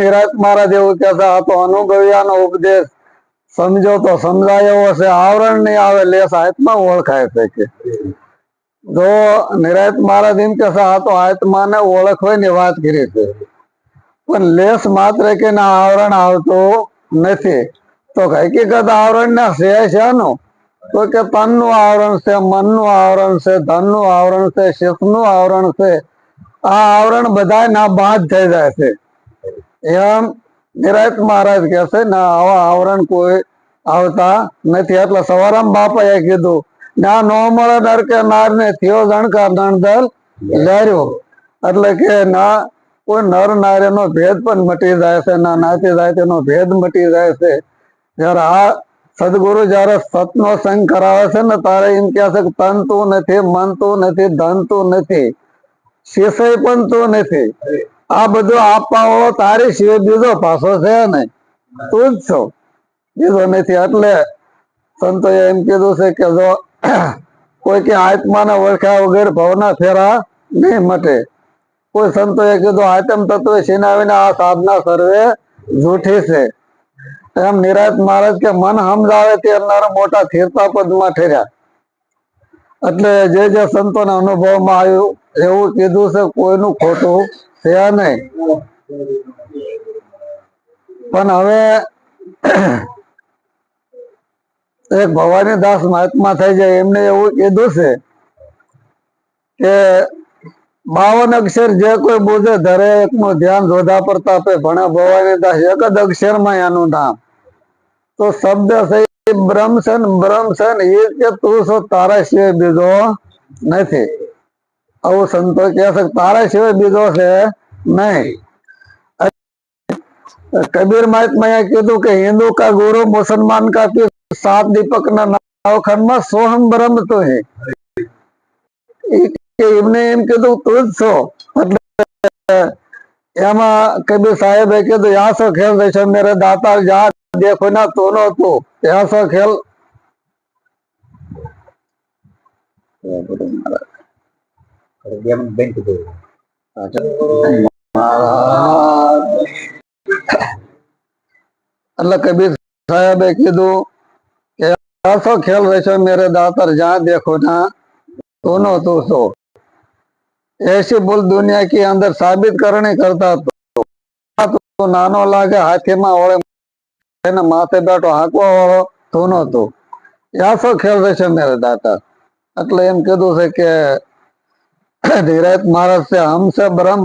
નિરાંત મહારાજ એવું કહેતા આ તો અનુભવ્યાનો ઉપદેશ સમજો તો સમજાય એવો છે, આવરણ નહીં આવે લેસ આત્મા ઓળખાય છે કે જો નિરાંત મહારાજ એમ કે આ તો આત્માને ઓળખવાની વાત કરી છે, પણ લેસ માત્ર કે ના આવરણ આવતું નથી. તો હકીકત આવરણ ના છે શાનું? તો કે તન નું આવરણ છે, મન નું આવરણ છે, ધન નું આવરણ છે, શિખ નું આવરણ છે. આ આવરણ બધા ના બાદ થઈ જાય છે એમ નિરાંત મહારાજ કે છે ને આવા આવરણ કોઈ આવતા નથી. એટલે સવારામ બાપાએ કીધું ના નો મળે નર કે નાર ને થયો જણકાર નણદલ લાર્યો. એટલે કે ના કોઈ નર નારી નો ભેદ પણ મટી જાય છે, ના નાતી જાતિ નો ભેદ મટી જાય છે. જયારે આ સદગુરુ જયારે સતનો સંગ કરાવે છે ને તારે એમ કે છે કે તન તું નથી, મન તું નથી, ધન તું નથી, શિષય પણ તું નથી. આ બધું આપવા વાળો તારી સિવાય બીજો પાછો છે ને તું જ છો, બીજો નથી. એટલે સંતોએ એમ કીધું છે કે જો કોઈ કે આત્માને ઓળખ્યા વગર ભવના ફેરા નહીં મટે. કોઈ સંતોએ કીધું આત્મ તત્વ છીનાવીને આ સાધના સર્વે જૂઠી છે. એમ નિરાંત મહારાજ કે મન સમજાવે તે નર મોટા સ્થિરતા પદમાં ઠર્યા. એટલે જે જે સંતોના અનુભવમાં આવ્યું એવું કીધું છે, કોઈનું ખોટું છે નહીં. પણ હવે એક ભવાનીદાસ મહાત્મા થઈ જાય એમને એવું કીધું છે કે 52 અક્ષર જે કોઈ બુજે ધરે એકનું ધ્યાન જોધા પ્રતાપે ભણે ભવાનીદાસ એક જ અક્ષરમાં એનું નામ. તો શબ્દ છે બ્રહ્મ છે ને બ્રહ્મ છે ને એ કે તું છો, તારા સિવાય બીજો નથી. આવું સંતો કહે છે તારા સિવાય બીજો છે નહીં. કબીર મહાત્માએ કીધું કે હિન્દુ કા ગુરુ મુસલમાન કા પીર, 7 દીપક ના નવખંડમાં સોહમ બ્રહ્મ તો હે. એમને એમ કીધું તું જ છો. એટલે એમાં કબીર સાહેબે કીધું યા સો ખેલ દેશો મેરે દાતા જા દેખો ના તોનો તું યા સો ખેલ. એટલે કબીર સાહેબે કીધું કે સો ખેલ રહેશો મેરે દાતર જ્યાં દેખો ના તોનો તું છો. ऐसी बोल दुनिया की अंदर साबित करने करता तो नानो लागे हाथीમાં ઓળે એને માથે બેઠો હાંકવા વાળો તોનો તું યાસો ખેલ રહેશે મેરે દાતા. એટલે એમ કીધું છે કે ધીરજ મહારાજ છે હમ સે બ્રહ્મ